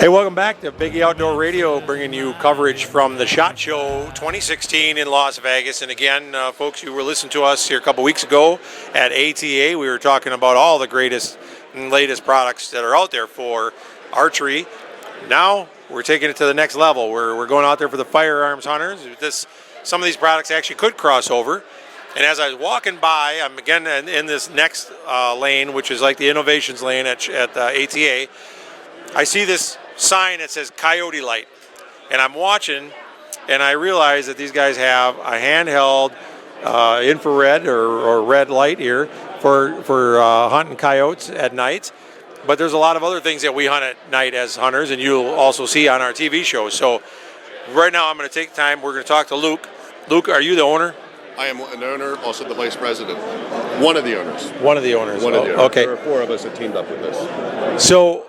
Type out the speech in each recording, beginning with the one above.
Hey, welcome back to Biggie Outdoor Radio, bringing you coverage from the SHOT Show 2016 in Las Vegas. And again, folks, you were listening to us here a couple weeks ago at ATA. We were talking about all the greatest and latest products that are out there for archery. Now we're taking it to the next level. We're going out there for the firearms hunters. Some of these products actually could cross over. And as I was walking by, I'm again in this next lane, which is like the innovations lane at ATA. I see this sign that says Coyote Light, and I'm watching, and I realize that these guys have a handheld infrared or red light here for hunting coyotes at night. But there's a lot of other things that we hunt at night as hunters, and you'll also see on our TV shows. So right now I'm going to take time. We're going to talk to Luke. Luke, are you the owner? I am an owner, also the vice president. One of the owners. One of the owners. One of the owners. Okay. There are four of us that teamed up with this. So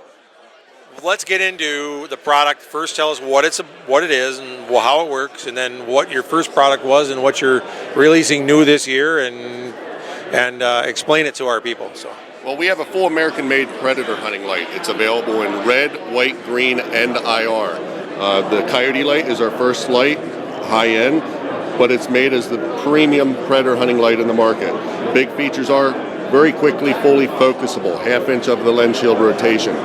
let's get into the product. First, tell us what it is and how it works, and then what your first product was and what you're releasing new this year, and explain it to our people. So. Well, we have a full American-made Predator hunting light. It's available in red, white, green, and IR. The Coyote Light is our first light, high-end, but it's made as the premium Predator hunting light in the market. Big features are very quickly fully focusable, half-inch of the lens shield rotation.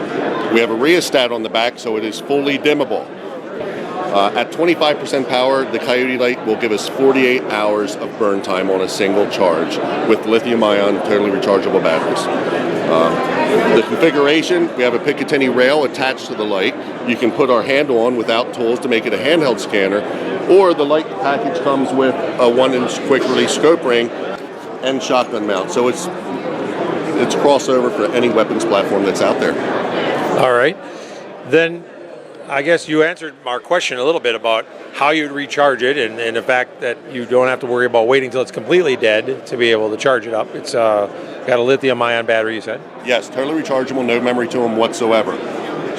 We have a rheostat on the back, so it is fully dimmable. At 25% power, the Coyote Light will give us 48 hours of burn time on a single charge with lithium-ion, totally rechargeable batteries. The configuration, we have a Picatinny rail attached to the light. You can put our handle on without tools to make it a handheld scanner, or the light package comes with a 1-inch quick-release scope ring and shotgun mount. So it's crossover for any weapons platform that's out there. All right. Then I guess you answered our question a little bit about how you'd recharge it, and the fact that you don't have to worry about waiting until it's completely dead to be able to charge it up. It's got a lithium-ion battery, you said? Yes, totally rechargeable, no memory to them whatsoever.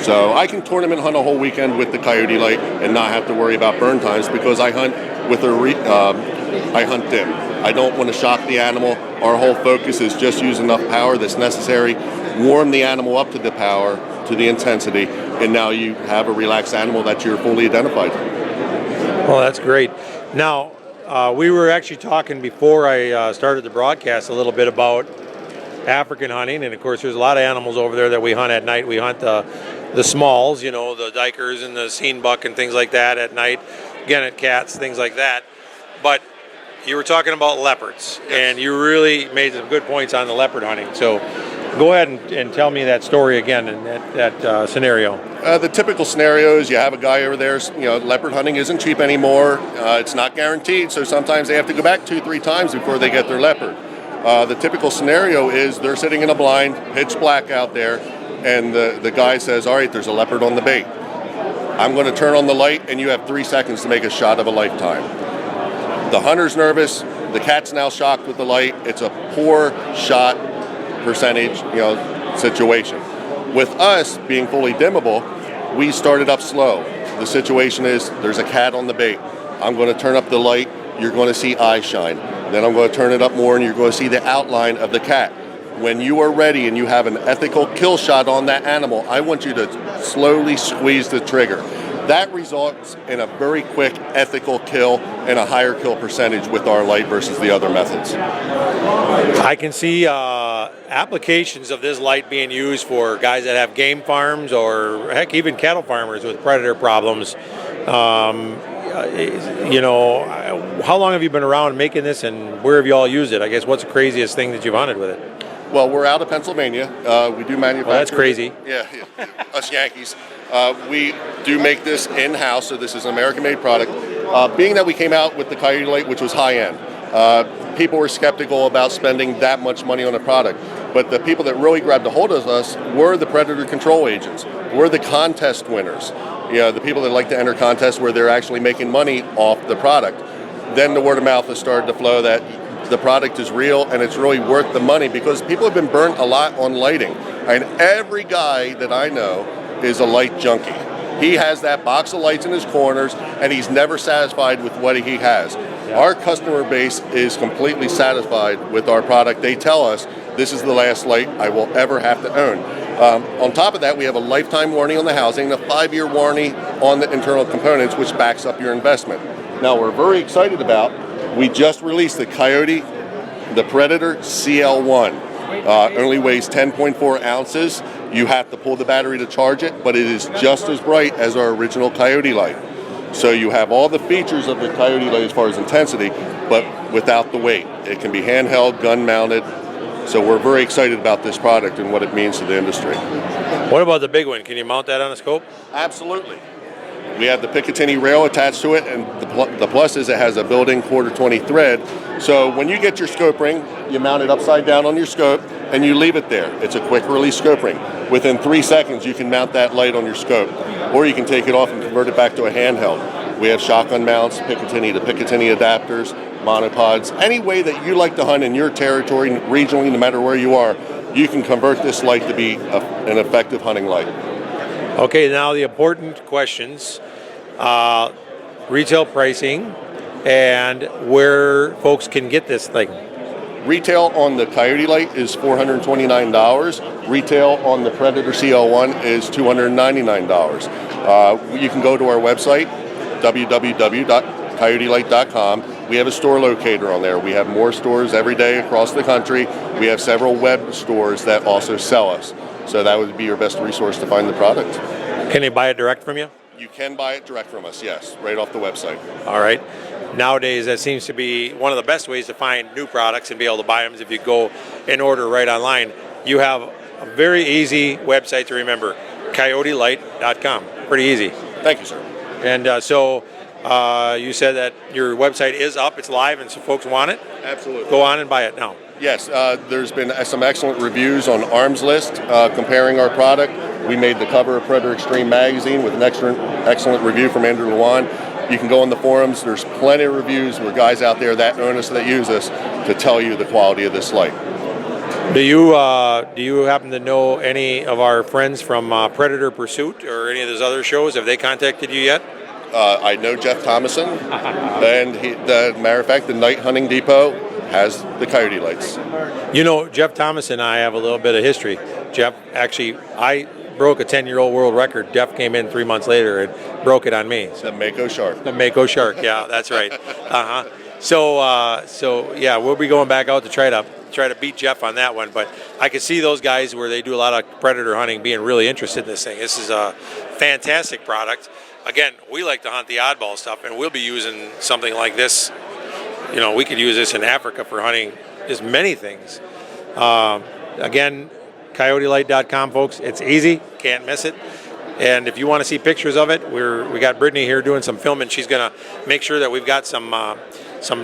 So I can tournament hunt a whole weekend with the Coyote Light and not have to worry about burn times because I hunt with I hunt dim. I don't want to shock the animal. Our whole focus is just use enough power that's necessary, warm the animal up to the power, to the intensity, and now you have a relaxed animal that you're fully identified. Well, that's great. Now, we were actually talking before I started the broadcast a little bit about African hunting, and of course there's a lot of animals over there that we hunt at night. We hunt the smalls, the dikers and the scene buck and things like that at night, genet cats, things like that. But you were talking about leopards, yes. And you really made some good points on the leopard hunting. So go ahead and tell me that story again and that scenario. The typical scenario is you have a guy over there, leopard hunting isn't cheap anymore. It's not guaranteed, so sometimes they have to go back 2-3 times before they get their leopard. The typical scenario is they're sitting in a blind, pitch black out there, and the guy says, all right, there's a leopard on the bait. I'm going to turn on the light, and you have 3 seconds to make a shot of a lifetime. The hunter's nervous. The cat's now shocked with the light. It's a poor shot percentage, situation. With us being fully dimmable, we started up slow. The situation is there's a cat on the bait. I'm going to turn up the light. You're going to see eye shine. Then I'm going to turn it up more, and you're going to see the outline of the cat. When you are ready and you have an ethical kill shot on that animal, I want you to slowly squeeze the trigger. That results in a very quick ethical kill and a higher kill percentage with our light versus the other methods. I can see applications of this light being used for guys that have game farms or heck, even cattle farmers with predator problems. How long have you been around making this, and where have you all used it? I guess what's the craziest thing that you've hunted with it? Well, we're out of Pennsylvania. We do manufacture. Well, that's crazy. Yeah, us Yankees. We do make this in-house, so this is an American-made product. Being that we came out with the Coyote Light, which was high-end, people were skeptical about spending that much money on a product. But the people that really grabbed a hold of us were the predator control agents, were the contest winners. The people that like to enter contests where they're actually making money off the product. Then the word of mouth has started to flow that the product is real and it's really worth the money because people have been burnt a lot on lighting. And every guy that I know is a light junkie. He has that box of lights in his corners and he's never satisfied with what he has. Yeah. Our customer base is completely satisfied with our product. They tell us this is the last light I will ever have to own. On top of that, we have a lifetime warranty on the housing, a 5-year warranty on the internal components, which backs up your investment. Now, we're very excited about, we just released the Coyote, the Predator CL1. Only weighs 10.4 ounces. You have to pull the battery to charge it, but it is just as bright as our original Coyote light. So you have all the features of the Coyote light as far as intensity, but without the weight. It can be handheld, gun mounted. So we're very excited about this product and what it means to the industry. What about the big one? Can you mount that on a scope? Absolutely. We have the Picatinny rail attached to it, and the plus is it has a built-in quarter-20 thread. So when you get your scope ring, you mount it upside down on your scope, and you leave it there. It's a quick-release scope ring. Within 3 seconds, you can mount that light on your scope, or you can take it off and convert it back to a handheld. We have shotgun mounts, Picatinny to Picatinny adapters, monopods. Any way that you like to hunt in your territory, regionally, no matter where you are, you can convert this light to be an effective hunting light. Okay, now the important questions. Retail pricing and where folks can get this thing. Retail on the Coyote light is $429. Retail on the Predator CL1 is $299. You can go to our website, www.coyotelight.com. We have a store locator on there. We have more stores every day across the country. We have several web stores that also sell us. So that would be your best resource to find the product. Can they buy it direct from you? You can buy it direct from us, yes, right off the website. All right. Nowadays, that seems to be one of the best ways to find new products and be able to buy them is if you go and order right online. You have a very easy website to remember, coyotelight.com. Pretty easy. Thank you, sir. And so you said that your website is up, it's live, and so folks want it? Absolutely. Go on and buy it now. Yes, there's been some excellent reviews on Arms List comparing our product. We made the cover of Predator Extreme magazine with an excellent review from Andrew Lewan. You can go on the forums. There's plenty of reviews where guys out there that own us, that use us, to tell you the quality of this light. Do you happen to know any of our friends from Predator Pursuit or any of those other shows? Have they contacted you yet? I know Jeff Thomason, and matter of fact, the Night Hunting Depot has the Coyote lights. You know, Jeff Thomas and I have a little bit of history. Jeff, actually, I broke a 10-year-old world record. Jeff came in 3 months later and broke it on me. The Mako Shark. The Mako Shark, yeah, that's right. So yeah, we'll be going back out to try to beat Jeff on that one. But I can see those guys where they do a lot of predator hunting being really interested in this thing. This is a fantastic product. Again, we like to hunt the oddball stuff, and we'll be using something like this. You know, we could use this in Africa for hunting just many things. Again, coyotelight.com, folks. It's easy. Can't miss it. And if you want to see pictures of it, we got Brittany here doing some filming. She's going to make sure that we've got some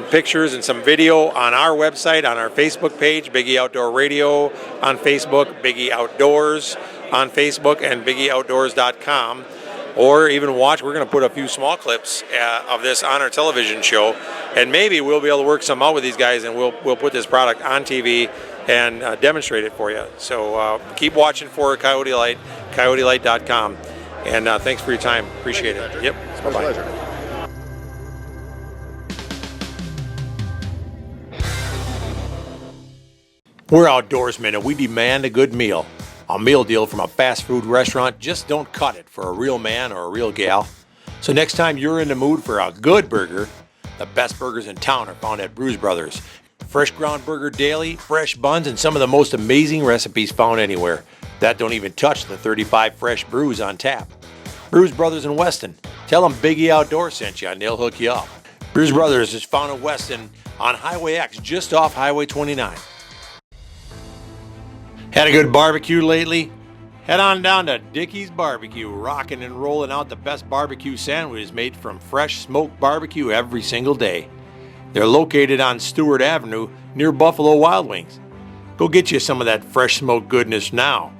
pictures and some video on our website, on our Facebook page, Biggie Outdoor Radio on Facebook, Biggie Outdoors on Facebook, and BiggieOutdoors.com. Or even watch, we're going to put a few small clips of this on our television show, and maybe we'll be able to work some out with these guys, and we'll put this product on TV and demonstrate it for you. So keep watching for Coyote Light, coyotelight.com. And thanks for your time. Appreciate it. Yep. It's my pleasure. We're outdoorsmen, and we demand a good meal. A meal deal from a fast food restaurant just don't cut it for a real man or a real gal. So next time you're in the mood for a good burger, the best burgers in town are found at Bruise Brothers. Fresh ground burger daily, fresh buns, and some of the most amazing recipes found anywhere. That don't even touch the 35 fresh brews on tap. Bruise Brothers in Weston. Tell them Biggie Outdoors sent you and they'll hook you up. Bruise Brothers is found in Weston on Highway X, just off Highway 29. Had a good barbecue lately? Head on down to Dickey's Barbecue, rocking and rolling out the best barbecue sandwiches made from fresh smoked barbecue every single day. They're located on Stewart Avenue near Buffalo Wild Wings. Go get you some of that fresh smoked goodness now.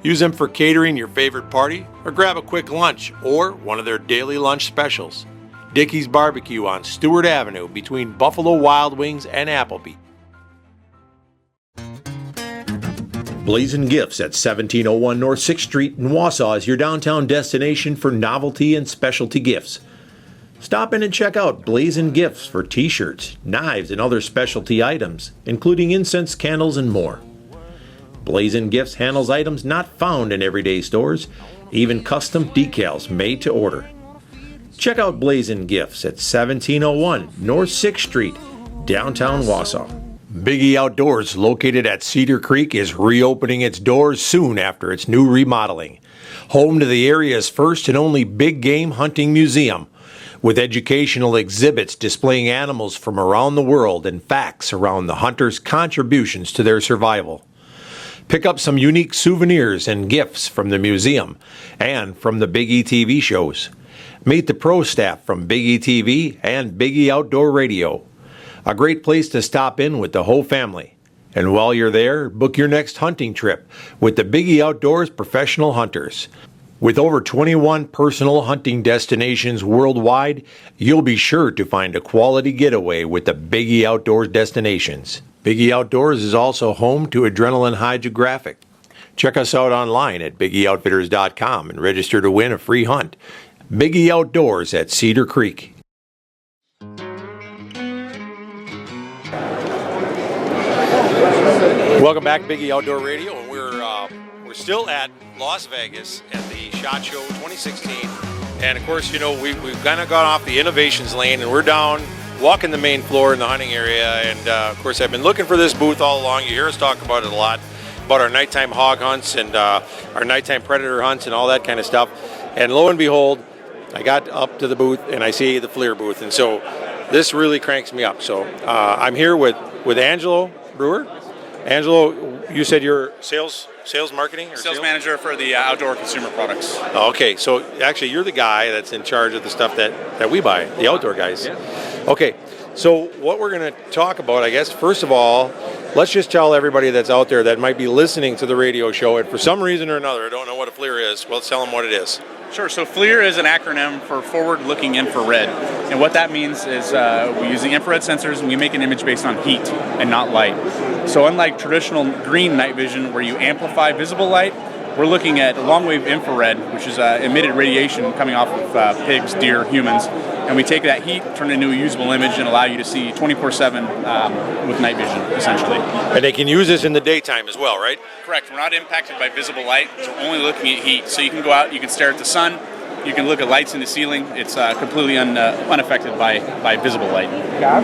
Use them for catering your favorite party, or grab a quick lunch, or one of their daily lunch specials. Dickey's Barbecue on Stewart Avenue between Buffalo Wild Wings and Applebee. Blazing Gifts at 1701 North 6th Street in Wausau is your downtown destination for novelty and specialty gifts. Stop in and check out Blazing Gifts for t-shirts, knives, and other specialty items, including incense, candles, and more. Blazin' Gifts handles items not found in everyday stores, even custom decals made to order. Check out Blazin' Gifts at 1701 North 6th Street, downtown Wausau. Biggie Outdoors, located at Cedar Creek, is reopening its doors soon after its new remodeling. Home to the area's first and only big game hunting museum, with educational exhibits displaying animals from around the world and facts around the hunters' contributions to their survival. Pick up some unique souvenirs and gifts from the museum and from the Biggie TV shows. Meet the pro staff from Biggie TV and Biggie Outdoor Radio. A great place to stop in with the whole family. And while you're there, book your next hunting trip with the Biggie Outdoors Professional Hunters. With over 21 personal hunting destinations worldwide, you'll be sure to find a quality getaway with the Biggie Outdoors destinations. Biggie Outdoors is also home to Adrenaline Hydrographic. Check us out online at biggieoutfitters.com and register to win a free hunt. Biggie Outdoors at Cedar Creek. Welcome back, Biggie Outdoor Radio, and we're still at Las Vegas at the SHOT Show 2016. And of course, you know, we've kind of gone off the innovations lane, and we're down walking the main floor in the hunting area. And of course, I've been looking for this booth all along. You hear us talk about it a lot, about our nighttime hog hunts and our nighttime predator hunts and all that kind of stuff. And lo and behold, I got up to the booth and I see the FLIR booth, and so this really cranks me up. So I'm here with Angelo Brewer. Angelo, you said you're sales marketing? Or sales manager for the outdoor consumer products. Okay, so actually you're the guy that's in charge of the stuff that we buy, the outdoor guys. Yeah. Okay, so what we're going to talk about, I guess, first of all, let's just tell everybody that's out there that might be listening to the radio show and for some reason or another don't know what a FLIR is. Well, let's tell them what it is. Sure. So FLIR is an acronym for forward-looking infrared. And what that means is we use the infrared sensors and we make an image based on heat and not light. So unlike traditional green night vision where you amplify visible light, we're looking at long-wave infrared, which is emitted radiation coming off of pigs, deer, humans. And we take that heat, turn it into a usable image, and allow you to see 24/7 with night vision, essentially. And they can use this in the daytime as well, right? Correct. We're not impacted by visible light. We're only looking at heat. So you can go out, you can stare at the sun, you can look at lights in the ceiling. It's completely unaffected by visible light.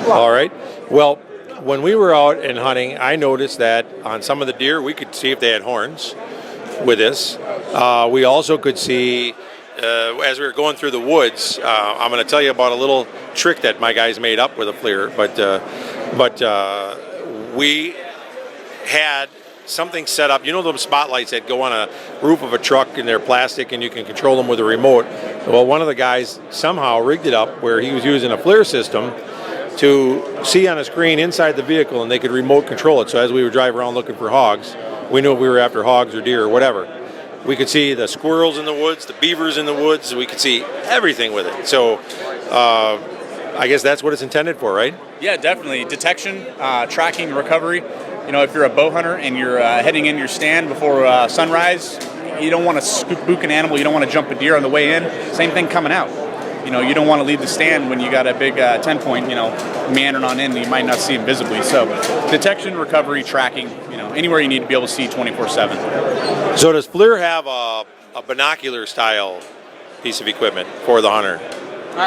All right. Well, when we were out and hunting, I noticed that on some of the deer, we could see if they had horns with this. We also could see, as we were going through the woods, I'm going to tell you about a little trick that my guys made up with a FLIR, but we had something set up. You know those spotlights that go on a roof of a truck and they're plastic and you can control them with a remote? Well, one of the guys somehow rigged it up where he was using a FLIR system to see on a screen inside the vehicle, and they could remote control it. So as we would drive around looking for hogs, we knew if we were after hogs or deer or whatever. We could see the squirrels in the woods, the beavers in the woods. We could see everything with it. So I guess that's what it's intended for, right? Yeah, definitely. Detection, tracking, recovery. You know, if you're a bow hunter and you're heading in your stand before sunrise, you don't want to spook an animal. You don't want to jump a deer on the way in. Same thing coming out. You know, you don't want to leave the stand when you got a big 10-point, meandering on in. You might not see him visibly. So detection, recovery, tracking, anywhere you need to be able to see 24/7. So does FLIR have a binocular style piece of equipment for the hunter?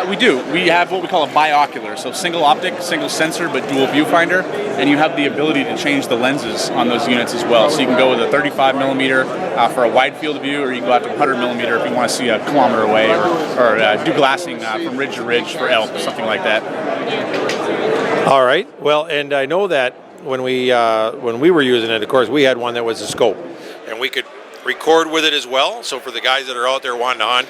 We do. We have what we call a biocular, so single optic, single sensor, but dual viewfinder, and you have the ability to change the lenses on those units as well. So you can go with a 35 millimeter for a wide field of view, or you can go out to 100 millimeter if you want to see a kilometer away, or do glassing from ridge to ridge for elk, something like that. All right. Well, and I know that when we were using it, of course, we had one that was a scope, and we could record with it as well. So for the guys that are out there wanting to hunt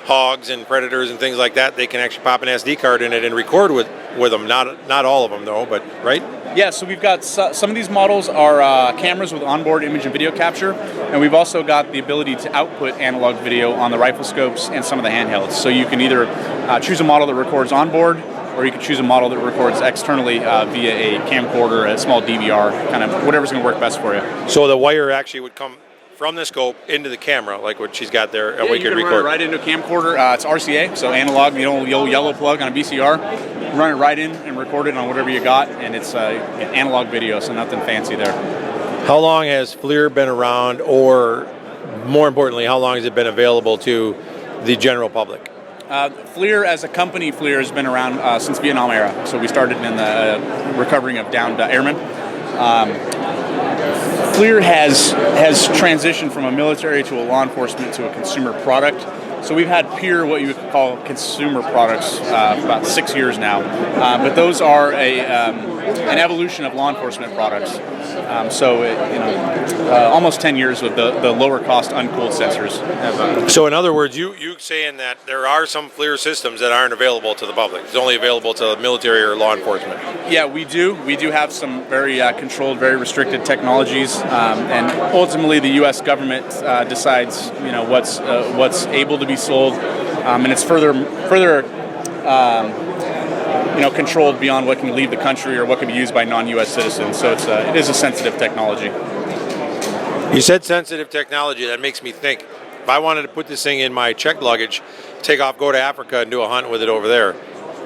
hogs and predators and things like that, they can actually pop an SD card in it and record with them. Not all of them though, but right? Yeah, so we've got some of these models are cameras with onboard image and video capture, and we've also got the ability to output analog video on the rifle scopes and some of the handhelds. So you can either choose a model that records onboard, or you can choose a model that records externally via a camcorder, a small DVR, kind of whatever's going to work best for you. So the wire actually would come from the scope into the camera, like what she's got there, and yeah, we could record. Run it right into a camcorder. It's RCA, so analog, the old yellow plug on a VCR. Run it right in and record it on whatever you got, and it's analog video, so nothing fancy there. How long has FLIR been around, or more importantly, how long has it been available to the general public? FLIR as a company, FLIR has been around since Vietnam era. So we started in the recovering of downed airmen. FLIR has transitioned from a military to a law enforcement to a consumer product. So we've had pure, what you would call consumer products, for about 6 years now. But those are an evolution of law enforcement products. Almost 10 years with the lower cost uncooled sensors. So in other words, you saying that there are some FLIR systems that aren't available to the public. It's only available to the military or law enforcement. Yeah, we do. We do have some very controlled, very restricted technologies, and ultimately the U.S. government decides, what's able to be sold, and it's further controlled beyond what can leave the country or what can be used by non-U.S. citizens. So it is a sensitive technology. You said sensitive technology. That makes me think. If I wanted to put this thing in my checked luggage, take off, go to Africa, and do a hunt with it over there,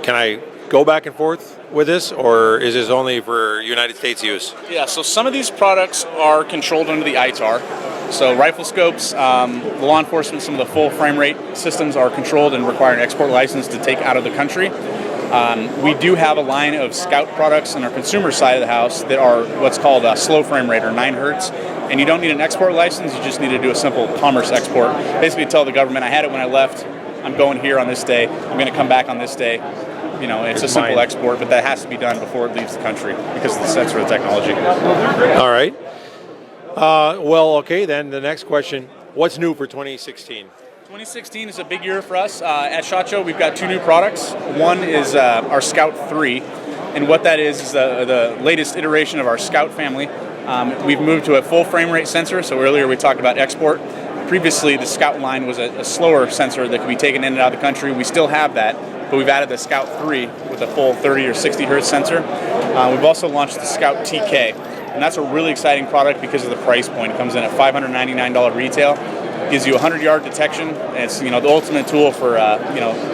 can I go back and forth with this, or is this only for United States use? Yeah, so some of these products are controlled under the Hr2. So rifle scopes, law enforcement, some of the full frame rate systems are controlled and require an export license to take out of the country. We do have a line of Scout products on our consumer side of the house that are what's called a slow frame rate, or 9 hertz. And you don't need an export license, you just need to do a simple commerce export. Basically tell the government, I had it when I left, I'm going here on this day, I'm going to come back on this day. It's a simple export, but that has to be done before it leaves the country because of the sensor technology. All right. Okay, then the next question, what's new for 2016? 2016 is a big year for us. At SHOT Show, we've got 2 new products. One is our Scout 3, and what that is the latest iteration of our Scout family. We've moved to a full frame rate sensor, so earlier we talked about export. Previously, the Scout line was a slower sensor that could be taken in and out of the country. We still have that, but we've added the Scout 3 with a full 30 or 60 hertz sensor. We've also launched the Scout TK, and that's a really exciting product because of the price point. It comes in at $599 retail. Gives you 100-yard detection. It's the ultimate tool for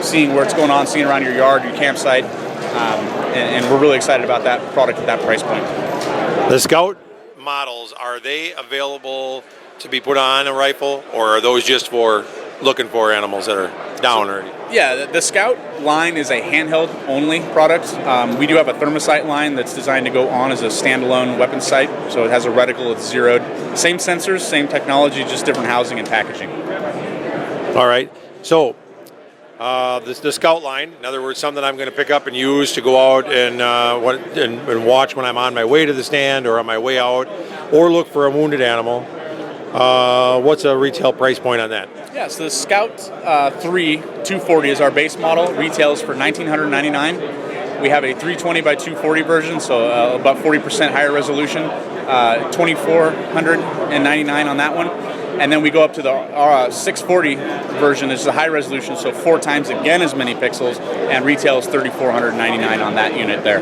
seeing where it's going on, seeing around your yard, your campsite, and we're really excited about that product at that price point. The Scout models, are they available to be put on a rifle, or are those just for looking for animals that are down already? Yeah, the Scout line is a handheld only product. We do have a thermosight line that's designed to go on as a standalone weapon sight, so it has a reticle, it's zeroed. Same sensors, same technology, just different housing and packaging. All right, so the Scout line, in other words, something I'm going to pick up and use to go out and watch when I'm on my way to the stand or on my way out, or look for a wounded animal. What's a retail price point on that? Yeah, so the Scout 3 240 is our base model. Retails for $1,999. We have a 320 by 240 version, so about 40% higher resolution. $2,499 on that one. And then we go up to the 640 version. It's a high resolution, so 4 times again as many pixels, and retails $3,499 on that unit there.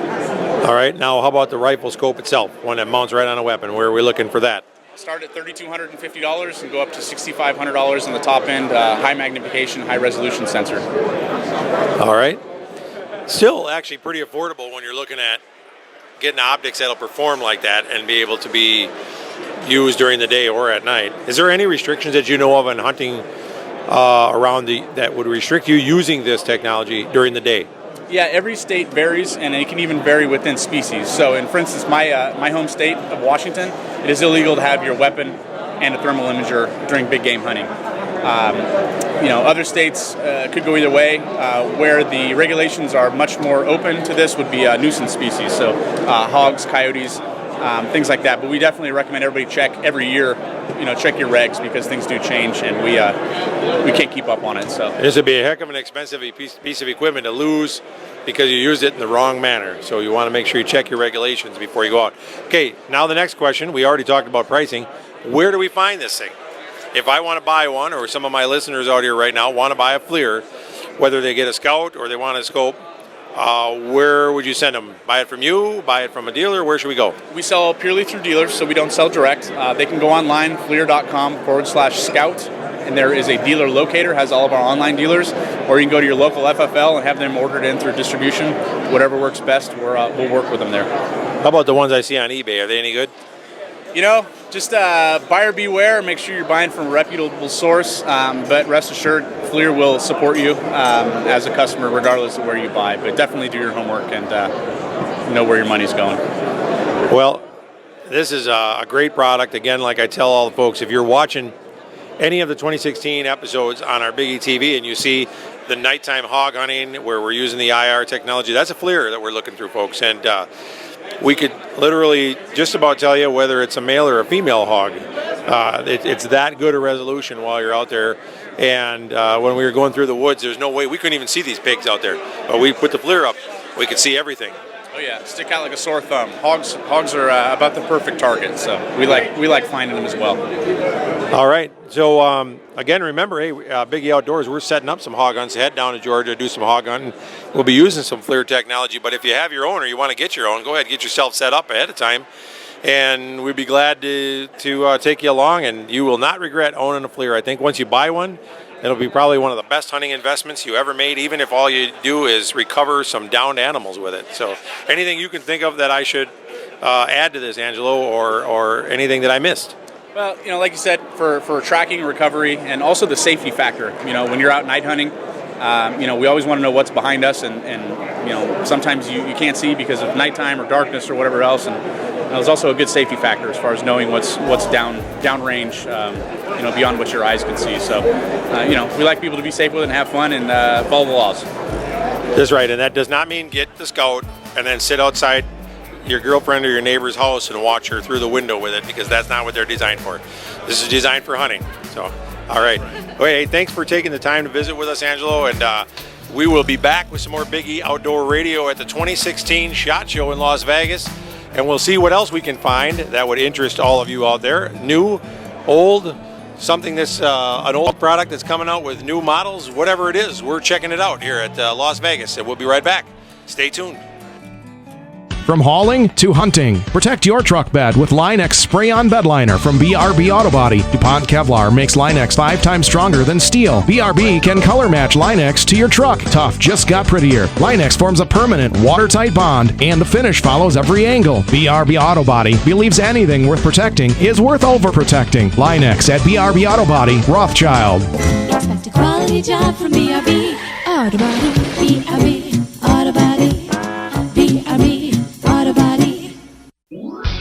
All right, now how about the rifle scope itself, one that mounts right on a weapon? Where are we looking for that? Start at $3,250 and go up to $6,500 on the top end, high magnification, high resolution sensor. All right. Still actually pretty affordable when you're looking at getting optics that'll perform like that and be able to be used during the day or at night. Is there any restrictions that you know of in hunting around that would restrict you using this technology during the day? Yeah, every state varies, and it can even vary within species. So, for instance, my home state of Washington, it is illegal to have your weapon and a thermal imager during big game hunting. Other states could go either way. Where the regulations are much more open to this would be nuisance species, so hogs, coyotes, things like that. But we definitely recommend everybody check every year. Check your regs because things do change, and we can't keep up on it. So this would be a heck of an expensive piece of equipment to lose because you used it in the wrong manner. So you want to make sure you check your regulations before you go out. Okay, now the next question. We already talked about pricing. Where do we find this thing? If I want to buy one, or some of my listeners out here right now want to buy a FLIR, whether they get a Scout or they want a scope, where would you send them? Buy it from you? Buy it from a dealer? Where should we go? We sell purely through dealers, so we don't sell direct. They can go online, FLIR.com/Scout, and there is a dealer locator, has all of our online dealers, or you can go to your local FFL and have them ordered in through distribution. Whatever works best, we'll work with them there. How about the ones I see on eBay? Are they any good? Just buyer beware. Make sure you're buying from a reputable source. But rest assured, FLIR will support you as a customer, regardless of where you buy. But definitely do your homework and know where your money's going. Well, this is a great product. Again, like I tell all the folks, if you're watching any of the 2016 episodes on our Biggie TV and you see the nighttime hog hunting where we're using the IR technology, that's a FLIR that we're looking through, folks. And we could literally just about tell you whether it's a male or a female hog. It's that good a resolution while you're out there. And when we were going through the woods, there's no way we couldn't even see these pigs out there. But we put the FLIR up, we could see everything. Oh yeah, stick out like a sore thumb. Hogs are about the perfect target, so we like finding them as well. All right. So again, remember, hey, Biggie Outdoors, we're setting up some hog hunts. Head down to Georgia, do some hog hunting. We'll be using some FLIR technology. But if you have your own or you want to get your own, go ahead, get yourself set up ahead of time, and we'd be glad to take you along. And you will not regret owning a FLIR. I think once you buy one, it'll be probably one of the best hunting investments you ever made, even if all you do is recover some downed animals with it. So anything you can think of that I should add to this, Angelo, or anything that I missed? Well, like you said, for tracking and recovery and also the safety factor, when you're out night hunting, we always want to know what's behind us and sometimes you can't see because of nighttime or darkness or whatever else. And there's also a good safety factor as far as knowing what's downrange, beyond what your eyes can see. So, we like people to be safe with it and have fun and follow the laws. That's right, and that does not mean get the Scout and then sit outside your girlfriend or your neighbor's house and watch her through the window with it, because that's not what they're designed for. This is designed for hunting. So, all right. Hey, thanks for taking the time to visit with us, Angelo, and we will be back with some more Biggie Outdoor Radio at the 2016 SHOT Show in Las Vegas, and we'll see what else we can find that would interest all of you out there. New, old, something that's an old product that's coming out with new models, whatever it is, we're checking it out here at Las Vegas, and we'll be right back. Stay tuned. From hauling to hunting, protect your truck bed with Line-X Spray-On Bed Liner from BRB Auto Body. DuPont Kevlar makes Line-X 5 times stronger than steel. BRB can color match Line-X to your truck. Tough just got prettier. Line-X forms a permanent watertight bond, and the finish follows every angle. BRB Auto Body believes anything worth protecting is worth overprotecting. Line-X at BRB Auto Body, Rothschild. Expect a quality job from BRB Auto Body. BRB Auto Body. BRB Auto Body.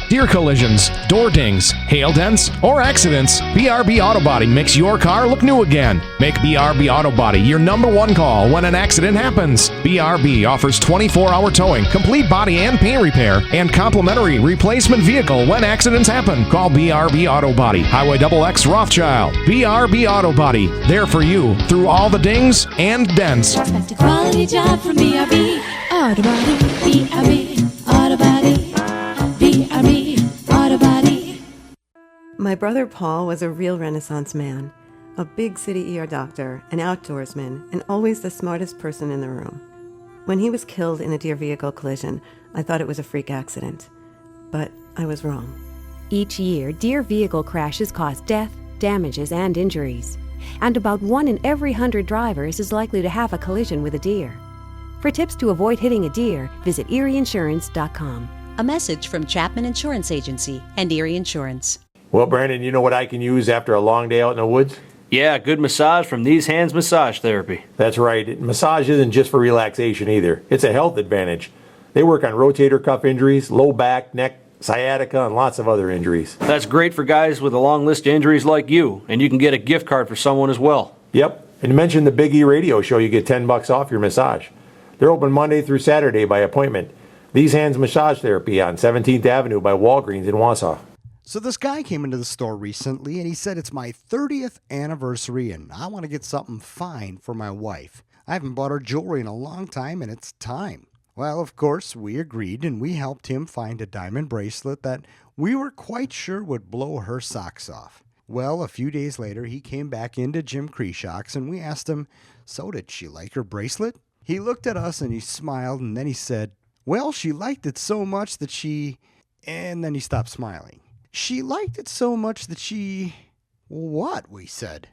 Deer collisions, door dings, hail dents, or accidents, BRB Auto Body makes your car look new again. Make BRB Auto Body your #1 call when an accident happens. BRB offers 24-hour towing, complete body and paint repair, and complimentary replacement vehicle when accidents happen. Call BRB Auto Body, Highway XX Rothschild. BRB Auto Body, there for you through all the dings and dents. Expect a quality job from BRB Auto Body. BRB Auto Body. BRB Auto Body. My brother Paul was a real Renaissance man, a big city ER doctor, an outdoorsman, and always the smartest person in the room. When he was killed in a deer vehicle collision, I thought it was a freak accident, but I was wrong. Each year, deer vehicle crashes cause death, damages, and injuries. And about 1 in every 100 drivers is likely to have a collision with a deer. For tips to avoid hitting a deer, visit erieinsurance.com. A message from Chapman Insurance Agency and Erie Insurance. Well, Brandon, you know what I can use after a long day out in the woods? Yeah, good massage from These Hands Massage Therapy. That's right. Massage isn't just for relaxation either. It's a health advantage. They work on rotator cuff injuries, low back, neck, sciatica, and lots of other injuries. That's great for guys with a long list of injuries like you, and you can get a gift card for someone as well. Yep. And mention the Biggie Radio Show, you get $10 off your massage. They're open Monday through Saturday by appointment. These Hands Massage Therapy on 17th Avenue by Walgreens in Wausau. So this guy came into the store recently and he said, it's my 30th anniversary and I want to get something fine for my wife. I haven't bought her jewelry in a long time and it's time. Well, of course, we agreed and we helped him find a diamond bracelet that we were quite sure would blow her socks off. Well, a few days later, he came back into Jim Creshock's and we asked him, so did she like her bracelet? He looked at us and he smiled and then he said, well, she liked it so much that she... And then he stopped smiling. She liked it so much that she... What? We said.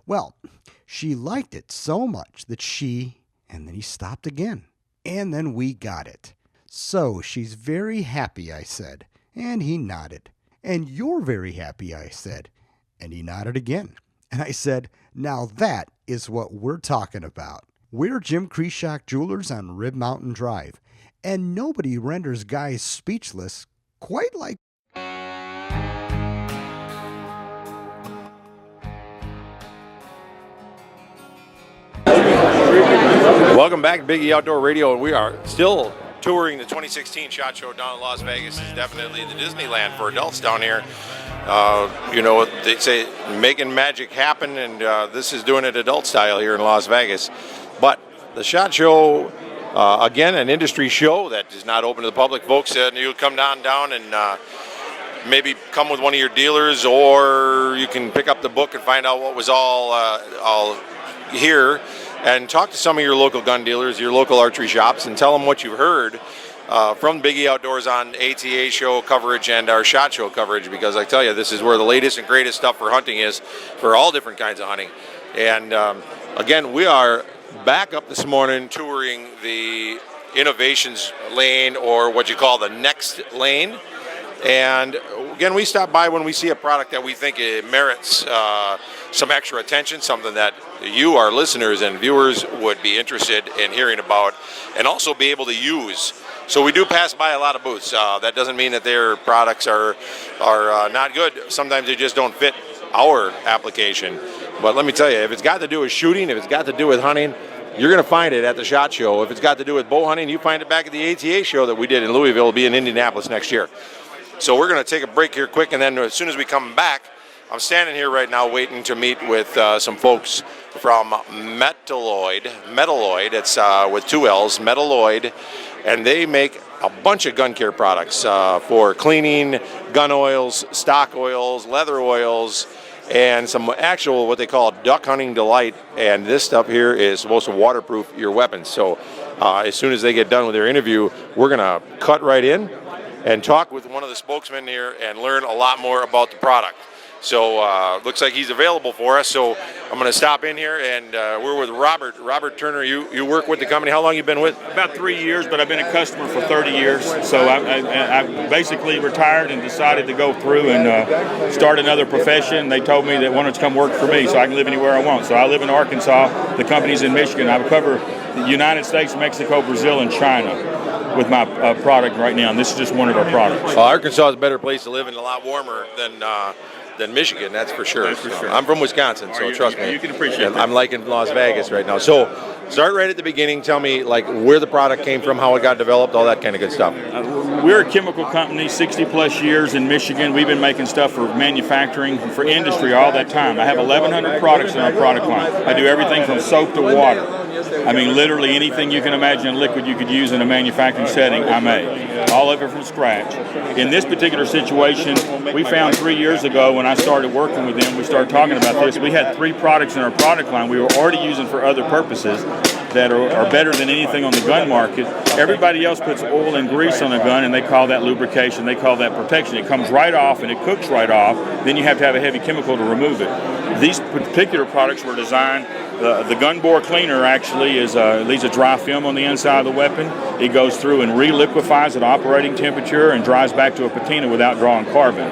Well, she liked it so much that she... And then he stopped again. And then we got it. So she's very happy, I said. And he nodded. And you're very happy, I said. And he nodded again. And I said, now that is what we're talking about. We're Jim Kreshock Jewelers on Rib Mountain Drive. And nobody renders guys speechless quite like. Welcome back to Big E Outdoor Radio, and we are still touring the 2016 SHOT Show down in Las Vegas. It's definitely the Disneyland for adults down here. You know, they say making magic happen, and this is doing it adult style here in Las Vegas. But the SHOT Show, again, an industry show that is not open to the public. Folks, you'll come down and maybe come with one of your dealers, or you can pick up the book and find out what was all here, and talk to some of your local gun dealers, your local archery shops, and tell them what you've heard from Big E Outdoors on ATA show coverage and our SHOT Show coverage, because I tell you, this is where the latest and greatest stuff for hunting is, for all different kinds of hunting. And again, we are back up this morning touring the innovations lane, or what you call the next lane. And again, we stop by when we see a product that we think it merits some extra attention, something that you, our listeners and viewers, would be interested in hearing about and also be able to use. So we do pass by a lot of booths. That doesn't mean that their products are not good. Sometimes they just don't fit our application. But let me tell you, if it's got to do with shooting, if it's got to do with hunting, you're going to find it at the SHOT Show. If it's got to do with bow hunting, you find it back at the ATA show that we did in Louisville. It'll be in Indianapolis next year. So we're going to take a break here quick, and then as soon as we come back, I'm standing here right now waiting to meet with some folks from Metalloid. It's with 2 L's, Metalloid, and they make a bunch of gun care products for cleaning, gun oils, stock oils, leather oils, and some actual what they call duck hunting delight. And this stuff here is supposed to waterproof your weapons. So as soon as they get done with their interview, we're going to cut right in and talk with one of the spokesmen here and learn a lot more about the product. So looks like he's available for us. So I'm going to stop in here, and we're with Robert. Robert Turner, you work with the company. How long you been with? About 3 years, but I've been a customer for 30 years. So I basically retired and decided to go through and start another profession. They told me they wanted to come work for me so I can live anywhere I want. So I live in Arkansas. The company's in Michigan. I cover the United States, Mexico, Brazil, and China with my product right now. And this is just one of our products. Well, Arkansas is a better place to live and a lot warmer than Michigan, that's for sure. That's for sure. I'm from Wisconsin, so trust me. You can appreciate that. I'm liking Las Vegas right now. So start right at the beginning. Tell me like where the product came from, how it got developed, all that kind of good stuff. We're a chemical company, 60 plus years in Michigan. We've been making stuff for manufacturing, for industry all that time. I have 1,100 products in our product line. I do everything from soap to water. I mean, literally anything you can imagine liquid you could use in a manufacturing setting, I make. All of it from scratch. In this particular situation, we found 3 years ago when I started working with them, we started talking about this. We had 3 products in our product line we were already using for other purposes that are better than anything on the gun market. Everybody else puts oil and grease on a gun, and they call that lubrication. They call that protection. It comes right off, and it cooks right off. Then you have to have a heavy chemical to remove it. These particular products were designed. The gun bore cleaner actually leaves a dry film on the inside of the weapon. It goes through and reliquefies at operating temperature and dries back to a patina without drawing carbon.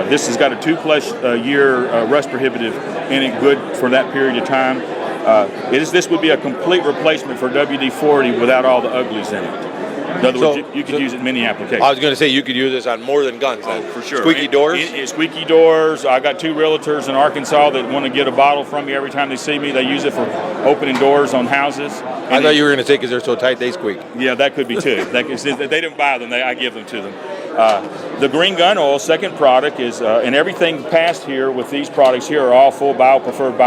This has got a 2+ year rust prohibitive in it, good for that period of time. This would be a complete replacement for WD-40 without all the uglies in it. In other words, you could use it in many applications. I was going to say you could use this on more than guns. Oh, for sure. Squeaky doors? Squeaky doors. I got 2 realtors in Arkansas that want to get a bottle from me every time they see me. They use it for opening doors on houses. I thought you were going to say because they're so tight they squeak. Yeah, that could be too. They didn't buy them. I give them to them. The green gun oil, second product, is and everything passed here with these products here are all full bio-preferred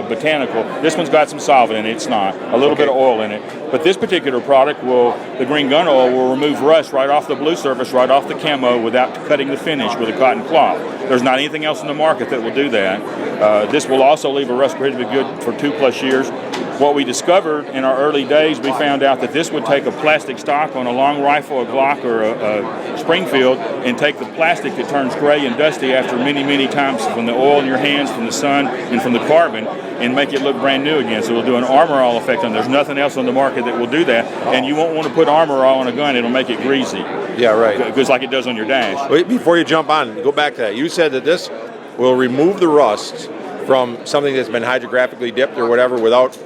botanical. This one's got some solvent in it. It's not. A little bit of oil in it. But this particular product the green gun oil will remove rust right off the blue surface, right off the camo without cutting the finish with a cotton cloth. There's not anything else in the market that will do that. This will also leave a rust prohibitive good for 2+ years. What we discovered in our early days, we found out that this would take a plastic stock on a long rifle, a Glock, or a Springfield, and take the plastic that turns gray and dusty after many, many times from the oil in your hands, from the sun, and from the carbon, and make it look brand new again. So we'll do an Armor All effect on it. There's nothing else on the market that will do that, and you won't want to put Armor All on a gun. It'll make it greasy. Yeah, right. Just like it does on your dash. Wait, before you jump on, go back to that. You said that this will remove the rust from something that's been hydrographically dipped or whatever without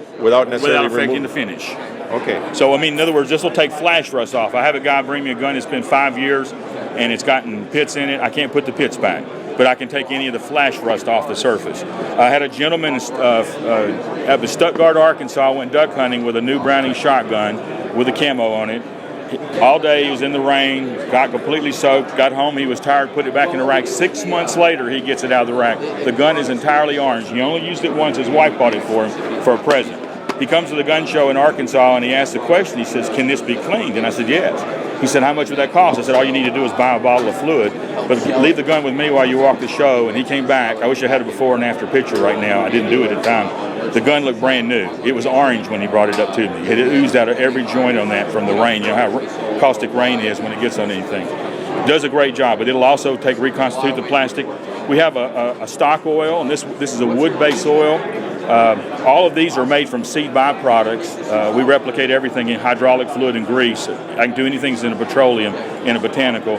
necessarily affecting the finish. Okay. So, I mean, in other words, this will take flash rust off. I have a guy bring me a gun that's been 5 years, and it's gotten pits in it. I can't put the pits back, but I can take any of the flash rust off the surface. I had a gentleman up in Stuttgart, Arkansas, went duck hunting with a new Browning shotgun with a camo on it. All day he was in the rain, got completely soaked, got home, he was tired, put it back in the rack. 6 months later, he gets it out of the rack. The gun is entirely orange. He only used it once. His wife bought it for him for a present. He comes to the gun show in Arkansas, and he asks the question. He says, can this be cleaned? And I said, yes. He said, how much would that cost? I said, all you need to do is buy a bottle of fluid, but leave the gun with me while you walk the show. And he came back. I wish I had a before and after picture right now. I didn't do it at the time. The gun looked brand new. It was orange when he brought it up to me. It oozed out of every joint on that from the rain. You know how caustic rain is when it gets on anything. It does a great job, but it'll also reconstitute the plastic. We have a stock oil, and this is a wood-based oil. All of these are made from seed byproducts. We replicate everything in hydraulic fluid and grease. I can do anything in a petroleum, in a botanical.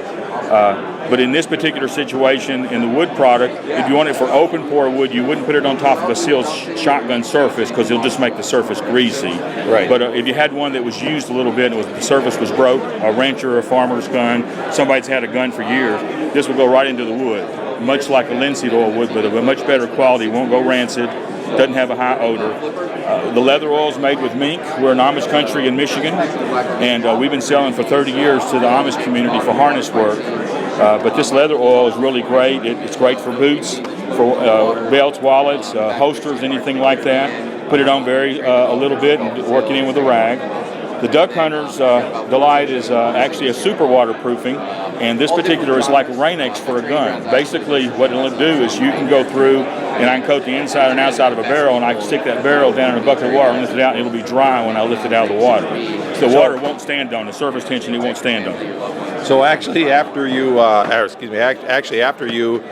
But in this particular situation, in the wood product, if you want it for open pore wood, you wouldn't put it on top of a sealed shotgun surface because it'll just make the surface greasy. Right. But if you had one that was used a little bit and the surface was broke, a rancher or a farmer's gun, somebody's had a gun for years, this will go right into the wood, much like a linseed oil would, but of a much better quality. Won't go rancid, doesn't have a high odor. The leather oil is made with mink. We're an Amish country in Michigan, and we've been selling for 30 years to the Amish community for harness work. But this leather oil is really great. It's great for boots, for belts, wallets, holsters, anything like that. Put it on a little bit and work it in with a rag. The Duck Hunter's Delight is actually a super waterproofing, and this particular is like Rain-X for a gun. Basically, what it'll do is you can go through, and I can coat the inside and outside of a barrel, and I can stick that barrel down in a bucket of water and lift it out, and it'll be dry when I lift it out of the water. So the water won't stand on it. The surface tension, it won't stand on it. So actually, after you, after you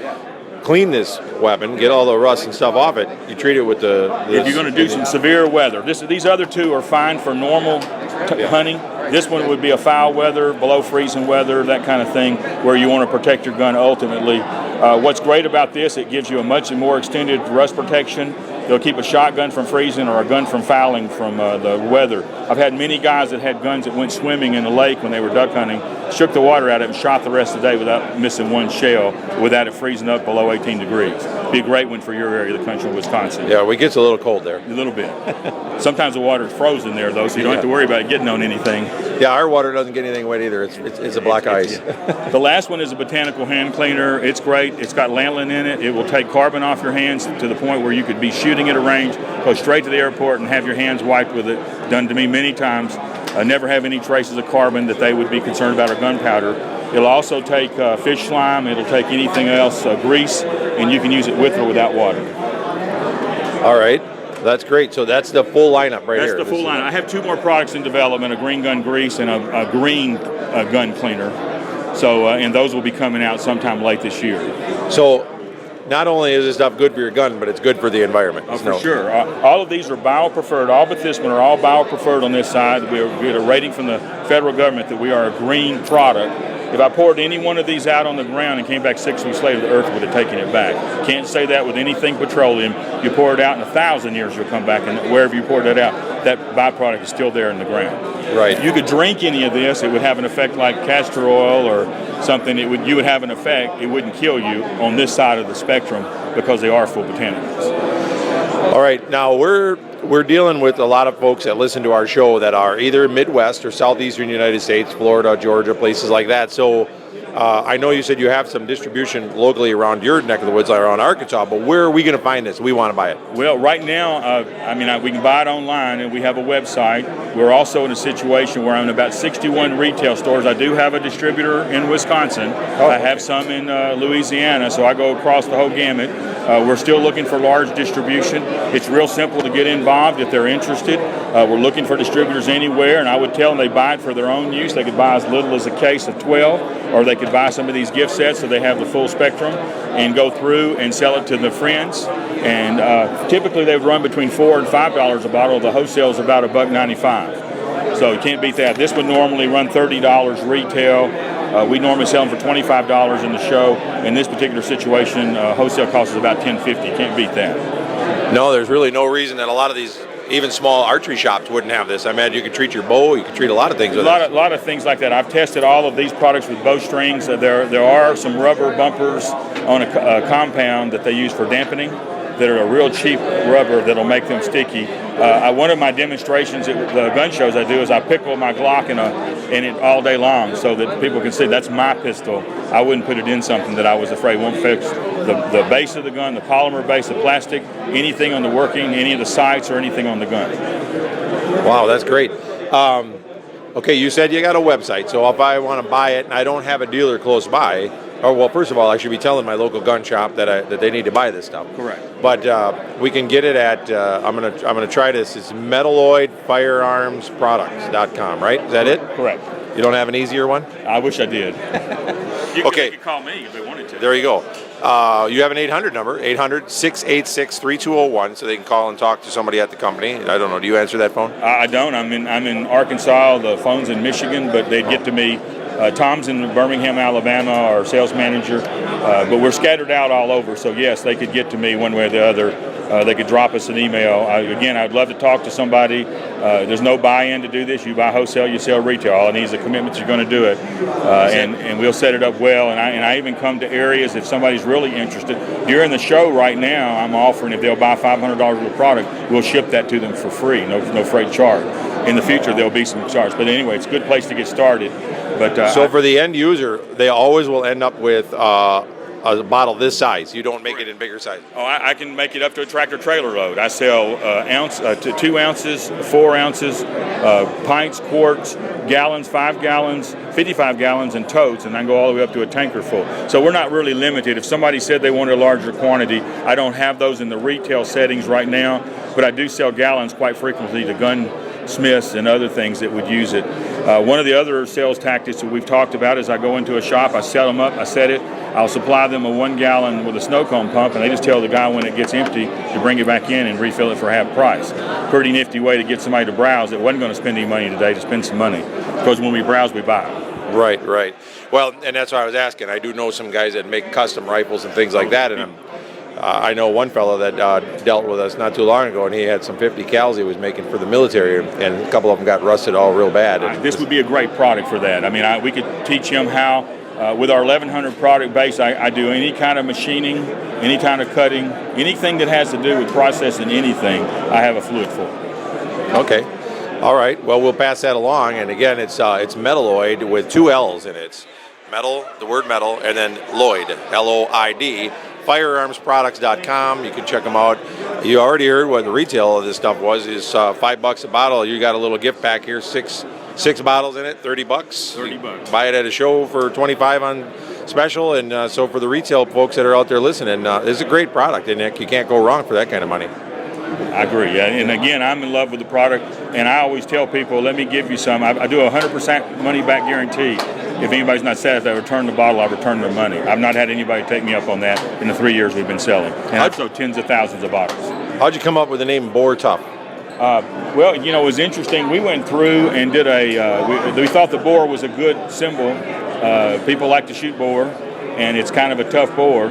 clean this weapon, get all the rust and stuff off it, you treat it with if you're going to do some severe weather. These other two are fine for normal hunting. This one would be a foul weather, below freezing weather, that kind of thing, where you want to protect your gun ultimately. What's great about this, it gives you a much more extended rust protection. It'll keep a shotgun from freezing or a gun from fouling from the weather. I've had many guys that had guns that went swimming in the lake when they were duck hunting, shook the water out of it and shot the rest of the day without missing one shell, without it freezing up below 18 degrees. Be a great one for your area of the country, Wisconsin. Yeah, it gets a little cold there. A little bit. Sometimes the water is frozen there, though, so you don't have to worry about it getting on anything. Yeah, our water doesn't get anything wet either. It's a black ice. The last one is a botanical hand cleaner. It's great. It's got lanolin in it. It will take carbon off your hands to the point where you could be shooting at a range, go straight to the airport and have your hands wiped with it. Done to me many times. Never have any traces of carbon that they would be concerned about, or gunpowder. It'll also take fish slime. It'll take anything else, grease, and you can use it with or without water. All right. That's great. So that's the full lineup right here. That's the full lineup. I have two more products in development, a green gun grease and a green gun cleaner. So, and those will be coming out sometime late this year. So not only is this stuff good for your gun, but it's good for the environment. Oh, for sure. All of these are bio-preferred. All but this one are all bio-preferred on this side. We get a rating from the federal government that we are a green product. If I poured any one of these out on the ground and came back 6 weeks later, the earth would have taken it back. Can't say that with anything petroleum. You pour it out in 1,000 years, you'll come back, and wherever you poured that out, that byproduct is still there in the ground. Right. You could drink any of this. It would have an effect like castor oil or something. You would have an effect. It wouldn't kill you on this side of the spectrum because they are full botanicals. All right. Now we're dealing with a lot of folks that listen to our show that are either Midwest or Southeastern United States, Florida, Georgia, places like that. So I know you said you have some distribution locally around your neck of the woods, around Arkansas, but where are we going to find this? We want to buy it. Well, right now, we can buy it online, and we have a website. We're also in a situation where I'm in about 61 retail stores. I do have a distributor in Wisconsin. I have some in Louisiana, so I go across the whole gamut. We're still looking for large distribution. It's real simple to get involved if they're interested. We're looking for distributors anywhere, and I would tell them they buy it for their own use. They could buy as little as a case of 12, or they could buy some of these gift sets so they have the full spectrum and go through and sell it to their friends. And typically they would run between $4 and $5 a bottle. The wholesale is about $1.95. So you can't beat that. This would normally run $30 retail. We normally sell them for $25 in the show. In this particular situation, wholesale cost is about $10.50. Can't beat that. No, there's really no reason that a lot of these, even small archery shops, wouldn't have this. I imagine you could treat your bow, you could treat a lot of things with it. A lot of things like that. I've tested all of these products with bowstrings. There are some rubber bumpers on a compound that they use for dampening that are a real cheap rubber that'll make them sticky. One of my demonstrations at the gun shows I do is I pickle my Glock in it all day long so that people can see that's my pistol. I wouldn't put it in something that I was afraid won't fix the base of the gun, the polymer base, the plastic, anything on the working, any of the sights or anything on the gun. Wow, that's great. Okay, you said you got a website, so if I want to buy it and I don't have a dealer close by, well, first of all, I should be telling my local gun shop that they need to buy this stuff. Correct. But we can get it at I'm gonna try this. It's metalloidfirearmsproducts.com, right? Is that it? Correct. You don't have an easier one? I wish I did. You could call me if they wanted to. There you go. You have an 800 number, 800-686-3201, so they can call and talk to somebody at the company. I don't know. Do you answer that phone? I don't. I'm in Arkansas. The phone's in Michigan, but they'd get to me. Tom's in Birmingham, Alabama, our sales manager, but we're scattered out all over, so yes, they could get to me one way or the other. They could drop us an email. I'd love to talk to somebody. There's no buy-in to do this. You buy wholesale, you sell retail. All it needs is a commitment you're going to do it, and we'll set it up well. And I even come to areas if somebody's really interested. During the show right now, I'm offering if they'll buy $500 worth of product, we'll ship that to them for free, no freight charge. In the future, there'll be some charge. But anyway, it's a good place to get started. But so for the end user, they always will end up with a bottle this size. You don't make it in bigger size. Oh, I can make it up to a tractor trailer load. I sell ounce to 2 ounces, 4 ounces, pints, quarts, gallons, 5 gallons, 55 gallons, and totes, and I can go all the way up to a tanker full. So we're not really limited. If somebody said they wanted a larger quantity, I don't have those in the retail settings right now, but I do sell gallons quite frequently to gunsmiths and other things that would use it. One of the other sales tactics that we've talked about is I go into a shop, I set them up, I set it, I'll supply them a 1 gallon with a snow cone pump, and they just tell the guy when it gets empty to bring it back in and refill it for half price. Pretty nifty way to get somebody to browse that wasn't going to spend any money today to spend some money, because when we browse, we buy. Right. Well, and that's why I was asking. I do know some guys that make custom rifles and things like that, and I know one fellow that dealt with us not too long ago, and he had some 50 cals he was making for the military, and a couple of them got rusted all real bad. This would be a great product for that. I mean, we could teach him how, with our 1100 product base, I do any kind of machining, any kind of cutting, anything that has to do with processing anything, I have a fluid for. Okay. All right. Well, we'll pass that along, and again, it's Metalloid with 2 L's in it. It's metal, the word metal, and then Lloyd, L-O-I-D. Firearmsproducts.com. You can check them out. You already heard what the retail of this stuff was. Is $5 a bottle. You got a little gift pack here, six bottles in it, $30. $30. Buy it at a show for $25 on special, and so for the retail folks that are out there listening, it's a great product, and you can't go wrong for that kind of money. I agree. Yeah. And again, I'm in love with the product, and I always tell people, let me give you some. I do a 100% money back guarantee. If anybody's not satisfied, I return the bottle, I return their money. I've not had anybody take me up on that in the 3 years we've been selling. And I've sold tens of thousands of bottles. How'd you come up with the name Boar Tough? Well, it was interesting. We went through and did we thought the boar was a good symbol. People like to shoot boar, and it's kind of a tough boar.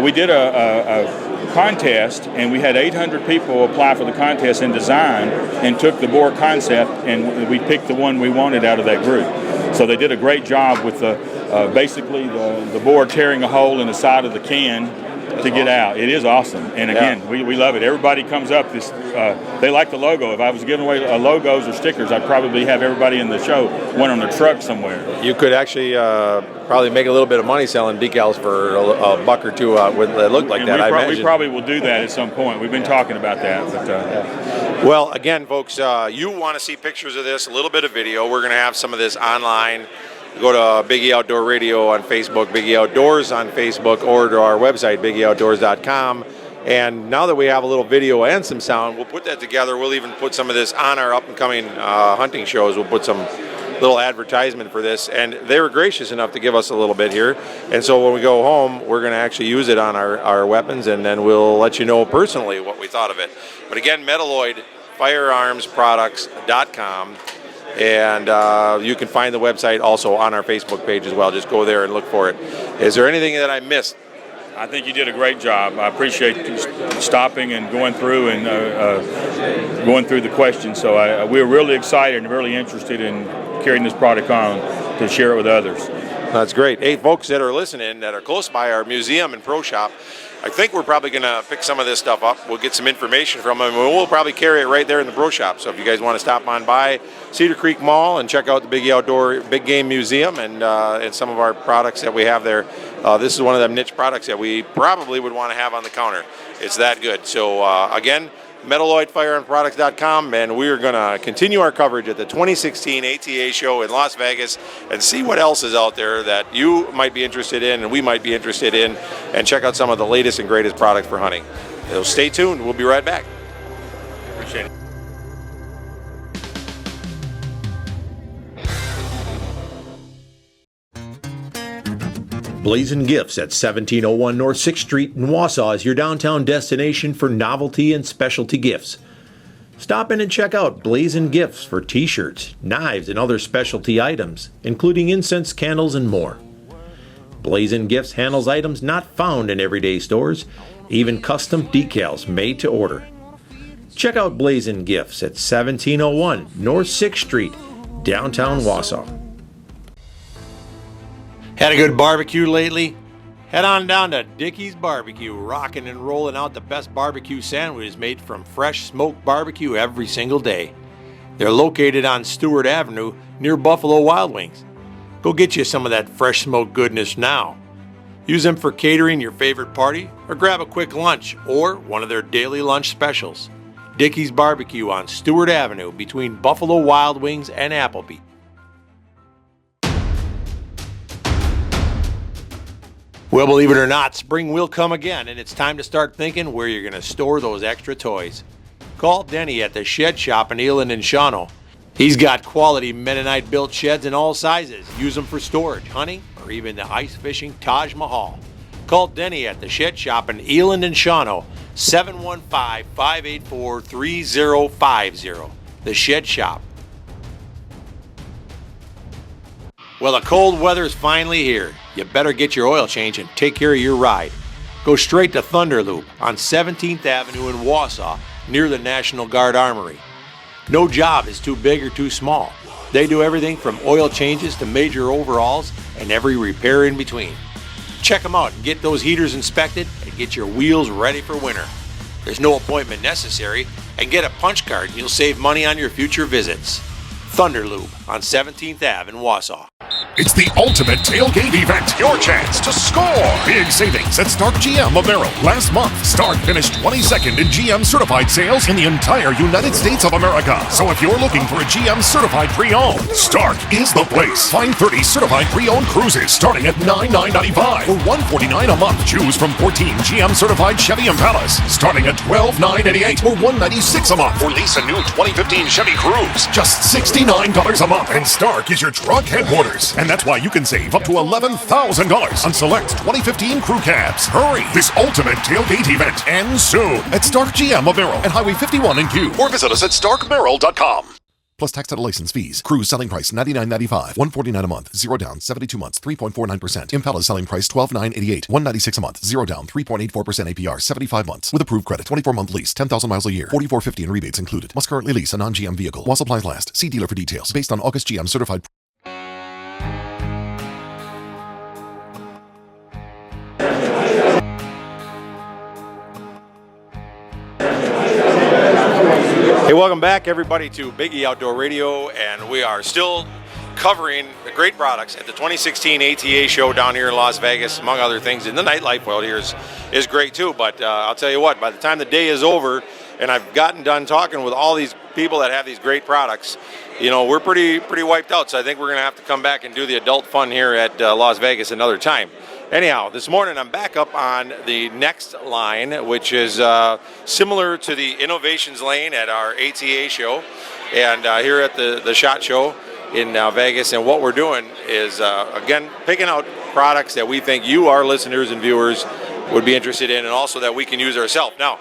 We did a contest, and we had 800 people apply for the contest and design, and took the boar concept, and we picked the one we wanted out of that group. So they did a great job with basically the boar tearing a hole in the side of the can to get out. It is awesome. And again, we love it. Everybody comes up. They like the logo. If I was giving away logos or stickers, I'd probably have everybody in the show one on their truck somewhere. You could actually probably make a little bit of money selling decals for a buck or two that look like that. We probably will do that at some point. We've been talking about that. But, Well, again, folks, you want to see pictures of this, a little bit of video. We're going to have some of this online. Go to Big E Outdoor Radio on Facebook, Big E Outdoors on Facebook, or to our website, BigEOutdoors.com. And now that we have a little video and some sound, we'll put that together. We'll even put some of this on our up-and-coming hunting shows. We'll put some little advertisement for this. And they were gracious enough to give us a little bit here. And so when we go home, we're going to actually use it on our weapons, and then we'll let you know personally what we thought of it. But again, Metalloid, firearmsproducts.com. And you can find the website also on our Facebook page as well. Just go there and look for it. Is there anything that I missed? I think you did a great job. I appreciate you stopping and going through the questions. So we're really excited and really interested in carrying this product on to share it with others. That's great. Hey, folks that are listening that are close by our museum and pro shop, I think we're probably going to pick some of this stuff up. We'll get some information from them, and we'll probably carry it right there in the pro shop. So if you guys want to stop on by Cedar Creek Mall and check out the Big E Outdoor Big Game Museum and some of our products that we have there, this is one of them niche products that we probably would want to have on the counter. It's that good. So again, MetalloidFirearmsProducts.com, and we are going to continue our coverage at the 2016 ATA show in Las Vegas and see what else is out there that you might be interested in and we might be interested in, and check out some of the latest and greatest products for hunting. So stay tuned. We'll be right back. Appreciate it. Blazing Gifts at 1701 North 6th Street in Wausau is your downtown destination for novelty and specialty gifts. Stop in and check out Blazing Gifts for t-shirts, knives, and other specialty items, including incense, candles, and more. Blazing Gifts handles items not found in everyday stores, even custom decals made to order. Check out Blazing Gifts at 1701 North 6th Street, downtown Wausau. Had a good barbecue lately? Head on down to Dickey's Barbecue, rocking and rolling out the best barbecue sandwiches made from fresh smoked barbecue every single day. They're located on Stewart Avenue near Buffalo Wild Wings. Go get you some of that fresh smoked goodness now. Use them for catering your favorite party, or grab a quick lunch or one of their daily lunch specials. Dickey's Barbecue on Stewart Avenue between Buffalo Wild Wings and Applebee. Well, believe it or not, spring will come again, and it's time to start thinking where you're going to store those extra toys. Call Denny at the Shed Shop in Eland and Shawano. He's got quality Mennonite-built sheds in all sizes. Use them for storage, hunting, or even the ice fishing Taj Mahal. Call Denny at the Shed Shop in Eland and Shawano, 715-584-3050. The Shed Shop. Well, the cold weather is finally here. You better get your oil change and take care of your ride. Go straight to Thunder Loop on 17th Avenue in Wausau, near the National Guard Armory. No job is too big or too small. They do everything from oil changes to major overhauls and every repair in between. Check them out and get those heaters inspected and get your wheels ready for winter. There's no appointment necessary, and get a punch card and you'll save money on your future visits. Thunder Loop on 17th Ave in Wausau. It's the ultimate tailgate event. Your chance to score. Big savings at Stark GM of Merrill. Last month, Stark finished 22nd in GM certified sales in the entire United States of America. So if you're looking for a GM certified pre-owned, Stark is the place. Find 30 certified pre-owned cruises starting at $9,995 or $149 a month. Choose from 14 GM certified Chevy Impalas starting at $12,988 or $196 a month. Or lease a new 2015 Chevy Cruze, just $69 a month. And Stark is your truck headquarters. And that's why you can save up to $11,000 on select 2015 crew cabs. Hurry! This ultimate tailgate event ends soon at Stark GM of Merrill and Highway 51 in Kew. Or visit us at starkmerrill.com. Plus tax and license fees. Cruise selling price $99.95, $149 a month, 0 down, 72 months, 3.49%. Impala selling price $12,988, $196 a month, 0 down, 3.84% APR, 75 months. With approved credit, 24-month lease, 10,000 miles a year, $44.50 in rebates included. Must currently lease a non-GM vehicle. While supplies last. See dealer for details. Based on August GM certified. Hey, welcome back, everybody, to Big E Outdoor Radio, and we are still covering the great products at the 2016 ATA show down here in Las Vegas, among other things. And the nightlife world here is great too, but I'll tell you what, by the time the day is over, and I've gotten done talking with all these people that have these great products, we're pretty wiped out. So I think we're going to have to come back and do the adult fun here at Las Vegas another time. Anyhow, this morning I'm back up on the next line, which is similar to the innovations lane at our ATA show, and here at the SHOT Show in Vegas. And what we're doing is, again, picking out products that we think you, our listeners and viewers, would be interested in, and also that we can use ourselves. Now,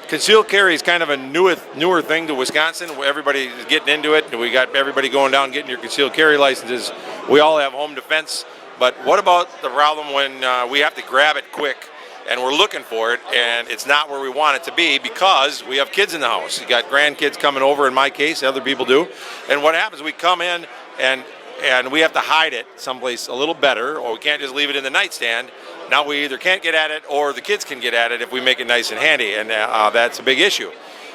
concealed carry is kind of a newer thing to Wisconsin. Everybody is getting into it. We got everybody going down getting your concealed carry licenses. We all have home defense. But what about the problem when we have to grab it quick and we're looking for it and it's not where we want it to be because we have kids in the house? You got grandkids coming over, in my case, other people do. And what happens, we come in and we have to hide it someplace a little better, or we can't just leave it in the nightstand. Now we either can't get at it or the kids can get at it if we make it nice and handy, and that's a big issue.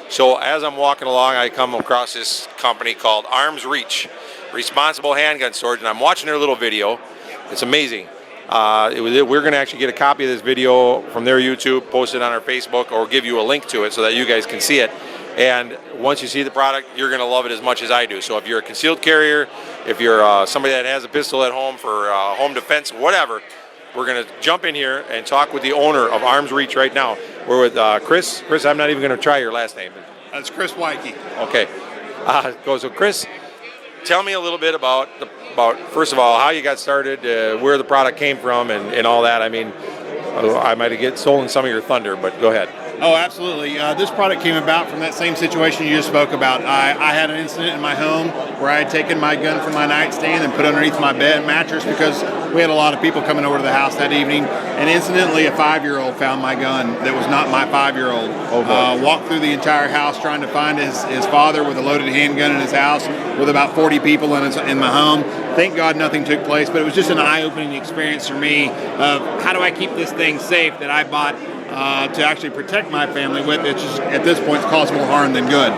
So as I'm walking along, I come across this company called Hr2, Responsible Handgun Storage, and I'm watching their little video. It's amazing. We're going to actually get a copy of this video from their YouTube, post it on our Facebook, or give you a link to it so that you guys can see it. And once you see the product, you're going to love it as much as I do. So if you're a concealed carrier, if you're somebody that has a pistol at home for home defense, whatever, we're going to jump in here and talk with the owner of Hr2 right now. We're with Chris. Chris, I'm not even going to try your last name. That's Chris Weike. Okay. So Chris, tell me a little bit about first of all, how you got started, where the product came from, and all that. I mean, I might have stolen some of your thunder, but go ahead. Oh, absolutely. This product came about from that same situation you just spoke about. I had an incident in my home where I had taken my gun from my nightstand and put underneath my bed mattress because we had a lot of people coming over to the house that evening. And incidentally, a 5-year-old found my gun that was not my 5-year-old. Walked through the entire house trying to find his father with a loaded handgun in his house with about 40 people in my home. Thank God nothing took place, but it was just an eye-opening experience for me of how do I keep this thing safe that I bought to actually protect my family with. It's just, at this point, it's caused more harm than good.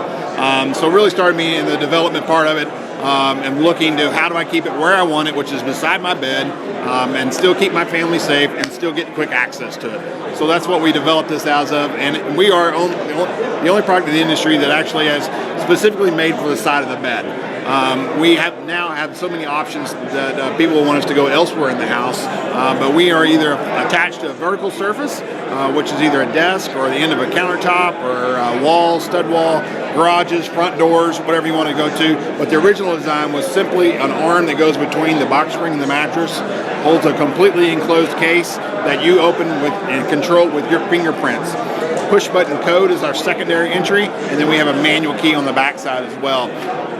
So it really started me in the development part of it, and looking to how do I keep it where I want it, which is beside my bed, and still keep my family safe and still get quick access to it. So that's what we developed this as of, and we are the only product in the industry that actually has specifically made for the side of the bed. We now have so many options that people want us to go elsewhere in the house, but we are either attached to a vertical surface, which is either a desk or the end of a countertop or a wall, stud wall, garages, front doors, whatever you want to go to. But the original design was simply an arm that goes between the box spring and the mattress, holds a completely enclosed case that you open with and control with your fingerprints. Push button code is our secondary entry, and then we have a manual key on the back side as well.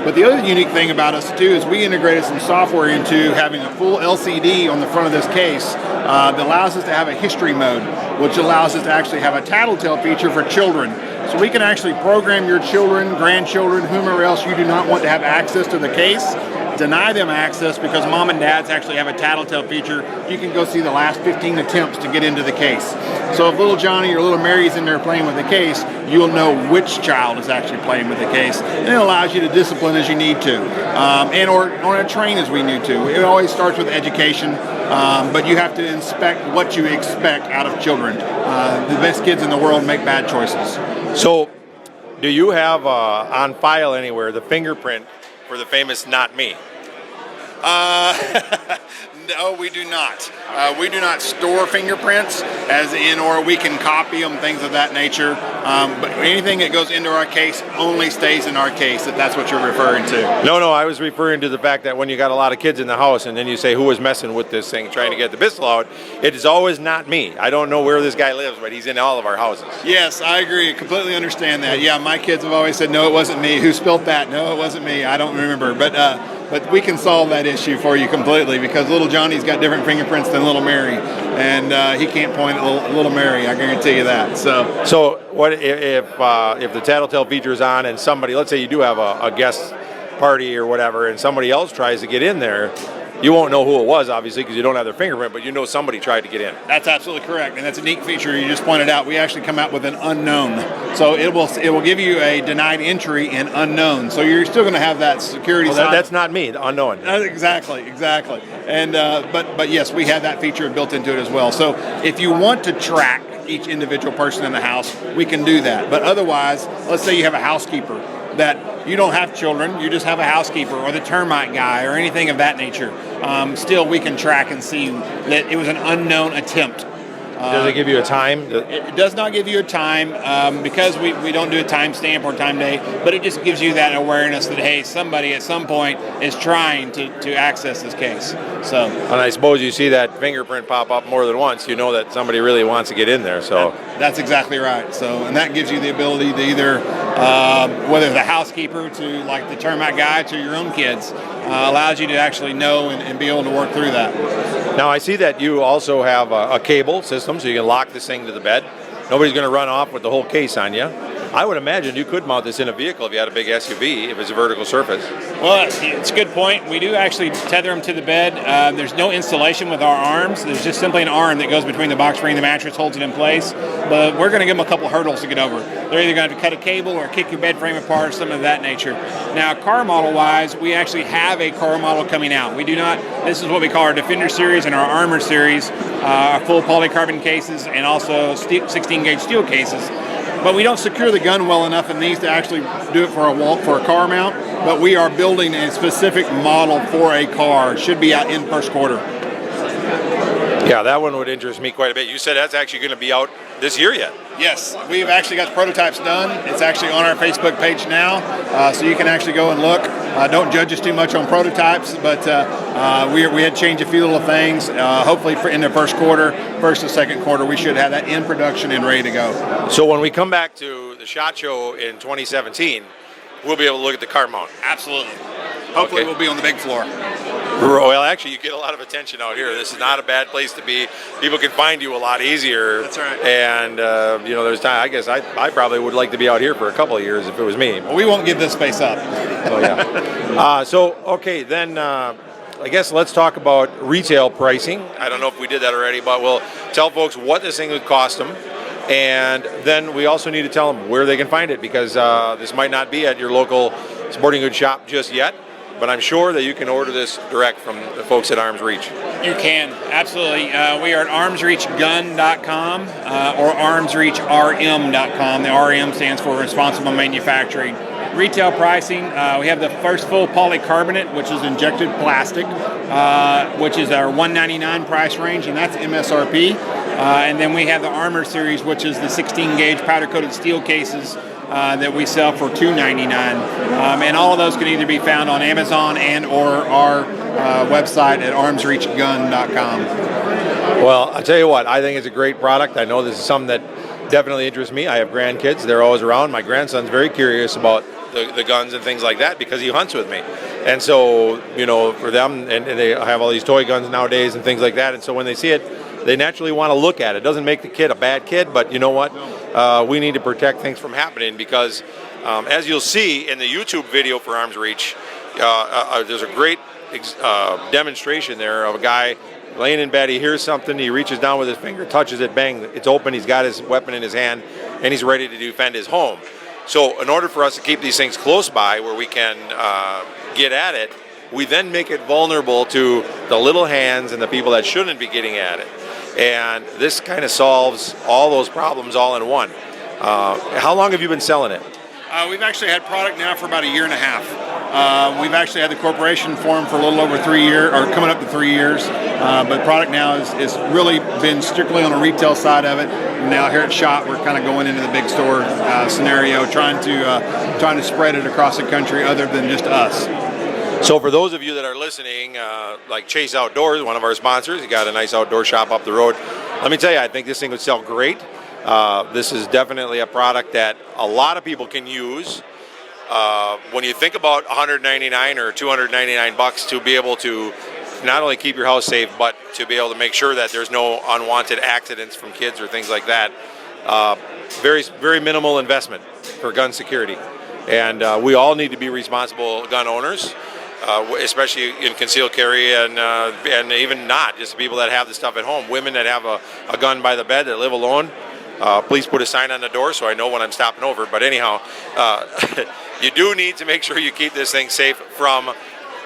But the other unique thing about us too is we integrated some software into having a full LCD on the front of this case that allows us to have a history mode, which allows us to actually have a tattletale feature for children. So we can actually program your children, grandchildren, whomever else you do not want to have access to the case, deny them access because mom and dads actually have a tattletale feature. You can go see the last 15 attempts to get into the case. So if little Johnny or little Mary's in there playing with the case, you'll know which child is actually playing with the case. And it allows you to discipline as you need to, and or train as we need to. It always starts with education, but you have to inspect what you expect out of children. The best kids in the world make bad choices. So do you have on file anywhere the fingerprint for the famous Not Me? No, we do not. We do not store fingerprints, as in, or we can copy them, things of that nature. But anything that goes into our case only stays in our case, if that's what you're referring to. No, I was referring to the fact that when you got a lot of kids in the house and then you say, who was messing with this thing, trying to get the pistol out, it is always not me. I don't know where this guy lives, but he's in all of our houses. Yes, I agree. I completely understand that. Yeah, my kids have always said, no, it wasn't me. Who spilt that? No, it wasn't me. I don't remember. But we can solve that issue for you completely, because little Johnny's got different fingerprints than little Mary, and he can't point at little Mary. I guarantee you that. So what if the tattletale feature is on and somebody, let's say you do have a guest party or whatever, and somebody else tries to get in there, You won't know who it was, obviously, because you don't have their fingerprint, but you know somebody tried to get in. That's absolutely correct, and that's a neat feature you just pointed out. We actually come out with an unknown, so it will give you a denied entry in unknown. So you're still going to have that security. Well, that's not me, the unknown. Exactly. And but yes, we have that feature built into it as well. So if you want to track each individual person in the house, we can do that. But otherwise, let's say you have a housekeeper that you don't have children, you just have a housekeeper or the termite guy or anything of that nature. Still, we can track and see that it was an unknown attempt. Does it give you a time? It does not give you a time because we don't do a time stamp or time day, but it just gives you that awareness that, hey, somebody at some point is trying to access this case. So, and I suppose you see that fingerprint pop up more than once, you know that somebody really wants to get in there. So that's exactly right. So, and that gives you the ability to either, whether the housekeeper to like the termite guy to your own kids, allows you to actually know and be able to work through that. Now I see that you also have a cable system, so you can lock this thing to the bed. Nobody's going to run off with the whole case on you. I would imagine you could mount this in a vehicle if you had a big SUV, if it's a vertical surface. Well, it's a good point. We do actually tether them to the bed. There's no installation with our arms. There's just simply an arm that goes between the box spring and the mattress, holds it in place. But we're going to give them a couple hurdles to get over. They're either going to have to cut a cable or kick your bed frame apart, something of that nature. Now, car model-wise, we actually have a car model coming out. We do not. This is what we call our Defender series and our Armor series, our full polycarbon cases and also 16-gauge steel cases. But we don't secure the gun well enough in these to actually do it for a car mount. But we are building a specific model for a car. It should be out in first quarter. Yeah, that one would interest me quite a bit. You said that's actually going to be out this year yet. Yes, we've actually got the prototypes done. It's actually on our Facebook page now, so you can actually go and look. Don't judge us too much on prototypes, but we had changed a few little things. Hopefully in the first to second quarter, we should have that in production and ready to go. So when we come back to the SHOT Show in 2017, we'll be able to look at the car mount. Absolutely. Hopefully we'll be on the big floor. Well, actually, you get a lot of attention out here. This is not a bad place to be. People can find you a lot easier. That's right. And, there's time. I guess I probably would like to be out here for a couple of years if it was me. Well, we won't give this space up. Oh, yeah. Then I guess let's talk about retail pricing. I don't know if we did that already, but we'll tell folks what this thing would cost them. And then we also need to tell them where they can find it, because this might not be at your local sporting goods shop just yet. But I'm sure that you can order this direct from the folks at Arms Reach. You can, absolutely. We are at armsreachgun.com or armsreachrm.com. The RM stands for Responsible Manufacturing. Retail pricing, we have the first full polycarbonate, which is injected plastic, which is our $199 price range, and that's MSRP. And then we have the Armor series, which is the 16-gauge powder-coated steel cases that we sell for $299. And all of those can either be found on Amazon and or our website at armsreachgun.com. Well, I'll tell you what, I think it's a great product. I know this is something that definitely interests me. I have grandkids. They're always around. My grandson's very curious about the guns and things like that because he hunts with me. And so, for them, and they have all these toy guns nowadays and things like that. And so when they see it, they naturally want to look at it. It doesn't make the kid a bad kid, but you know what? We need to protect things from happening because, as you'll see in the YouTube video for Arms Reach, there's a great demonstration there of a guy laying in bed. He hears something, he reaches down with his finger, touches it, bang, it's open, he's got his weapon in his hand, and he's ready to defend his home. So in order for us to keep these things close by where we can get at it, we then make it vulnerable to the little hands and the people that shouldn't be getting at it. And this kind of solves all those problems all in one. How long have you been selling it? We've actually had product now for about a year and a half. We've actually had the corporation formed for a little over 3 years, or coming up to 3 years. But product now is really been strictly on the retail side of it. Now here at SHOT, we're kind of going into the big store scenario, trying to spread it across the country other than just us. So for those of you that are listening, like Chase Outdoors, one of our sponsors, you got a nice outdoor shop up the road. Let me tell you, I think this thing would sell great. This is definitely a product that a lot of people can use. When you think about $199 or $299 to be able to not only keep your house safe, but to be able to make sure that there's no unwanted accidents from kids or things like that, very, very minimal investment for gun security. And we all need to be responsible gun owners. especially in concealed carry and even not, just people that have the stuff at home. Women that have a gun by the bed that live alone, please put a sign on the door so I know when I'm stopping over. But anyhow, you do need to make sure you keep this thing safe from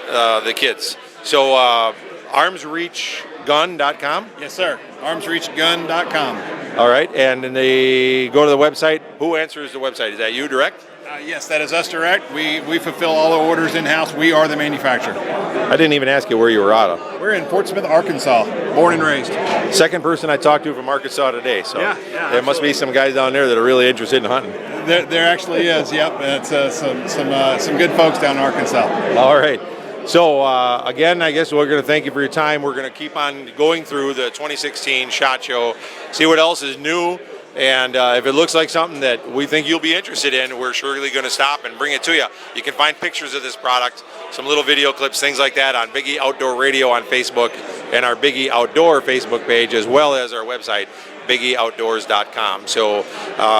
the kids. So armsreachgun.com? Yes, sir. armsreachgun.com. All right, and then they go to the website. Who answers the website? Is that you direct? Yes, that is us direct. We fulfill all the orders in-house. We are the manufacturer. I didn't even ask you where you were out of. We're in Fort Smith, Arkansas, born and raised. Second person I talked to from Arkansas today, so yeah, there must be some guys down there that are really interested in hunting. There actually is, yep. It's some good folks down in Arkansas. All right. So, again, I guess we're going to thank you for your time. We're going to keep on going through the 2016 SHOT Show, see what else is new, and if it looks like something that we think you'll be interested in, we're surely going to stop and bring it to you. You can find pictures of this product, some little video clips, things like that on Biggie Outdoor Radio on Facebook and our Biggie Outdoor Facebook page, as well as our website, biggieoutdoors.com. So,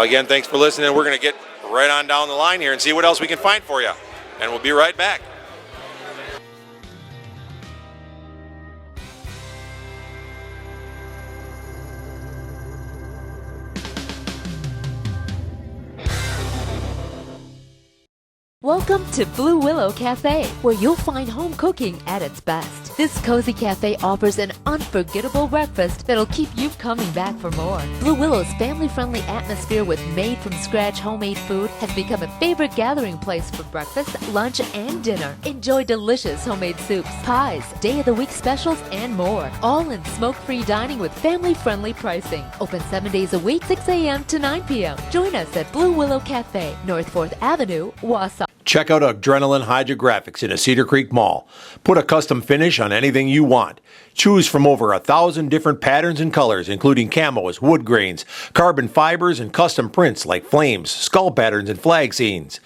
again, thanks for listening. We're going to get right on down the line here and see what else we can find for you, and we'll be right back. Welcome to Blue Willow Cafe, where you'll find home cooking at its best. This cozy cafe offers an unforgettable breakfast that'll keep you coming back for more. Blue Willow's family-friendly atmosphere with made-from-scratch homemade food has become a favorite gathering place for breakfast, lunch, and dinner. Enjoy delicious homemade soups, pies, day-of-the-week specials, and more. All in smoke-free dining with family-friendly pricing. Open 7 days a week, 6 a.m. to 9 p.m. Join us at Blue Willow Cafe, North 4th Avenue, Wausau. Check out Adrenaline Hydrographics in a Cedar Creek Mall. Put a custom finish on anything you want. Choose from over 1,000 different patterns and colors, including camos, wood grains, carbon fibers, and custom prints like flames, skull patterns, and flag scenes.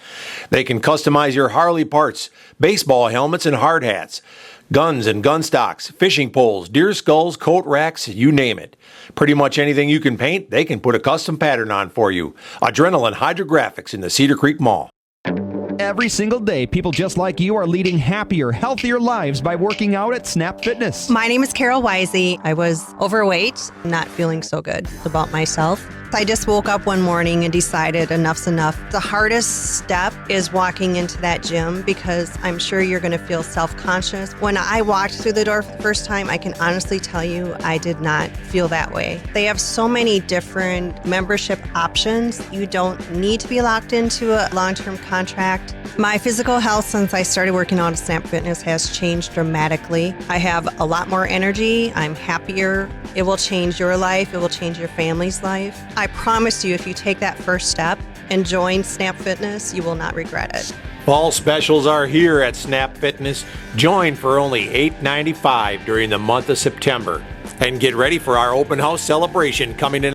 They can customize your Harley parts, baseball helmets, and hard hats, guns and gun stocks, fishing poles, deer skulls, coat racks, you name it. Pretty much anything you can paint, they can put a custom pattern on for you. Adrenaline Hydrographics in the Cedar Creek Mall. Every single day, people just like you are leading happier, healthier lives by working out at Snap Fitness. My name is Carol Wisey. I was overweight, not feeling so good about myself. I just woke up one morning and decided enough's enough. The hardest step is walking into that gym because I'm sure you're going to feel self-conscious. When I walked through the door for the first time, I can honestly tell you I did not feel that way. They have so many different membership options. You don't need to be locked into a long-term contract. My physical health since I started working out at Snap Fitness has changed dramatically. I have a lot more energy. I'm happier. It will change your life. It will change your family's life. I promise you, if you take that first step and join Snap Fitness, you will not regret it. Fall specials are here at Snap Fitness. Join for only $8.95 during the month of September. And get ready for our open house celebration coming in